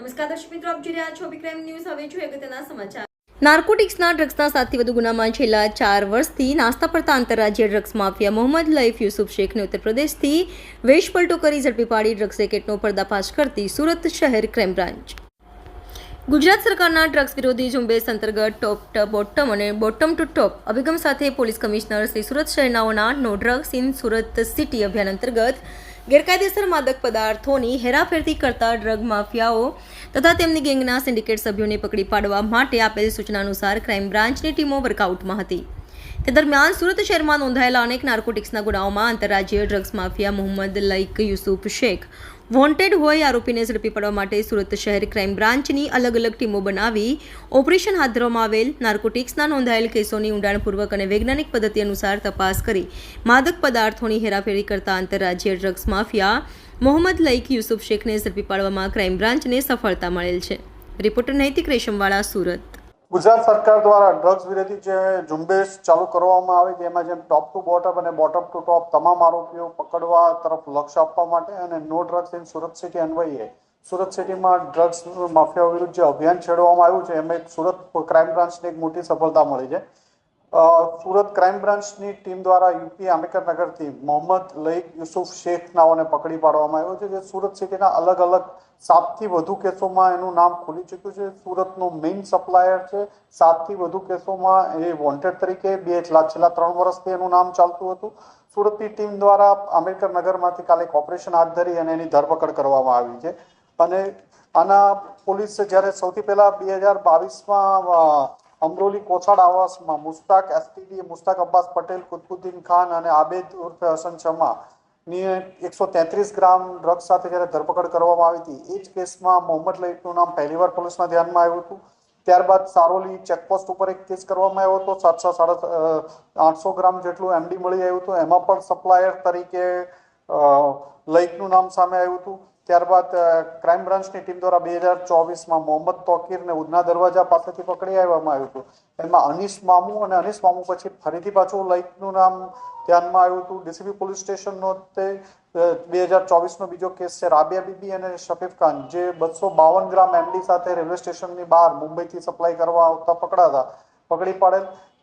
નમસ્કાર દર્શક મિત્રો, આપ જોઈ રહ્યા છો ક્રાઇમ ન્યૂઝ. હવે જોઈએ અગત્યના સમાચાર. ડ્રગ્સના 7થી વધુ ગુનામાં છેલ્લા 4 વર્ષથી નાસ્તા પડતા આંતરરાજ્ય ડ્રગ્સ માફિયા મોહમ્મદ લઈફ યુસુફ શેખને ઉત્તર પ્રદેશથી વેશપલટો કરી ઝડપી પાડી ડ્રગ્સ રેકેટનો પર્દાફાશ કરતી સુરત શહેર ક્રાઇમ બ્રાન્ચ. ગુજરાત સરકારના ડ્રગ્સ વિરોધી ઝુંબેશ અંતર્ગત ટોપ ટુ બોટમ અને બોટમ ટુ ટોપ અભિગમ સાથે પોલીસ કમિશનર શ્રી સુરત શહેરનાઓના no drugs in Surat city અભિયાન અંતર્ગત ગેરકાયદેસર માદક પદાર્થોની હેરાફેરી કરતા ડ્રગ માફિયાઓ તથા તેમની ગેંગના સિન્ડિકેટ સભ્યોને પકડી પાડવા માટે આપેલ સૂચના અનુસાર ક્રાઇમ બ્રાન્ચની ટીમો વર્કઆઉટમાં હતી. તે દરમિયાન સુરત શહેરમાં નોંધાયેલા અનેક નાર્કોટિક્સના ગુનાઓમાં આંતરરાજ્ય drugs mafia Mohammad like Yusuf Shaikh wanted હોય આરોપીને ઝડપી પાડવા માટે સુરત શહેર ક્રાઇમ બ્રાન્ચની અલગ અલગ ટીમો બનાવી ઓપરેશન હાથ ધરવામાં આવેલ. નાર્કોટિક્સના નોંધાયેલ કેસોની ઊંડાણપૂર્વક અને વૈજ્ઞાનિક પદ્ધતિ અનુસાર તપાસ કરી માદક પદાર્થોની હેરાફેરી કરતા આંતરરાજ્ય drugs mafia Mohammad like Yusuf શેખને ઝડપી પાડવામાં ક્રાઇમ બ્રાન્ચને સફળતા મળેલ છે. રિપોર્ટર નૈતિક રેશમવાળા, સુરત. ગુજરાત સરકાર દ્વારા ડ્રગ્સ વિરોધી જે ઝુંબેશ ચાલુ કરવામાં આવી જેમાં જેમ ટોપ ટુ બોટમ અને બોટમ ટુ ટોપ તમામ આરોપીઓ પકડવા તરફ લક્ષ્ય આપવા માટે અને no drugs in Surat city અન્વયે સુરત સિટીમાં ડ્રગ્સ માફિયા વિરુદ્ધ જે અભિયાન છેડવામાં આવ્યું છે એમાં સુરત ક્રાઇમ બ્રાન્ચને એક મોટી સફળતા મળી છે. સુરત ક્રાઇમ બ્રાન્ચની ટીમ દ્વારા યુપી આંબેડકરનગરથી મોહમ્મદ લઈક યુસુફ શેખ નાઓને પકડી પાડવામાં આવ્યો છે, જે સુરત સિટીના અલગ અલગ 7થી વધુ કેસોમાં એનું નામ ખુલી ચૂક્યું છે. સુરતનો મેઇન સપ્લાયર છે. 7થી વધુ કેસોમાં એ વોન્ટેડ તરીકે છેલ્લા 3 વર્ષથી એનું નામ ચાલતું હતું. સુરતની ટીમ દ્વારા આંબેડકરનગરમાંથી કાલે એક ઓપરેશન હાથ ધરી અને એની ધરપકડ કરવામાં આવી છે. અને આના પોલીસે જ્યારે સૌથી પહેલા 2022માં અમરોલી કોછાડ આવાસમાં મુસ્તાક અબ્બાસ પટેલ, કુતબુદ્દીન ખાન અને આબેદ ઉર્ફે હસન શમા ની 133 ગ્રામ ડ્રગ્સ સાથે જ્યારે ધરપકડ કરવામાં આવી હતી, એ જ કેસમાં મોહમ્મદ લઈકનું નામ પહેલીવાર પોલીસના ધ્યાનમાં આવ્યું હતું. ત્યારબાદ સારોલી ચેકપોસ્ટ ઉપર એક કેસ કરવામાં આવ્યો હતો. 700-800 ગ્રામ જેટલું એમડી મળી આવ્યું હતું. એમાં પણ સપ્લાયર તરીકે લઈકનું નામ સામે આવ્યું હતું. ત્યારબાદ ક્રાઇમ બ્રાન્ચની ટીમ દ્વારા 2024માં મોહમ્મદ તોકીરને ઉધના દરવાજા પાસેથી પકડી આવવામાં આવ્યું હતું. એમાં અનીસ મામુ પછી ફરીથી પાછું લઈકનું નામ ધ્યાનમાં આવ્યું હતું. ડીસીબી પોલીસ સ્ટેશનનો તે 2024નો બીજો કેસ છે. રાબિયા બીબી અને શફીફ ખાન જે 252 ગ્રામ એમડી સાથે રેલવે સ્ટેશનની બહાર મુંબઈથી સપ્લાય કરવા આવતા પકડી પાડેલ.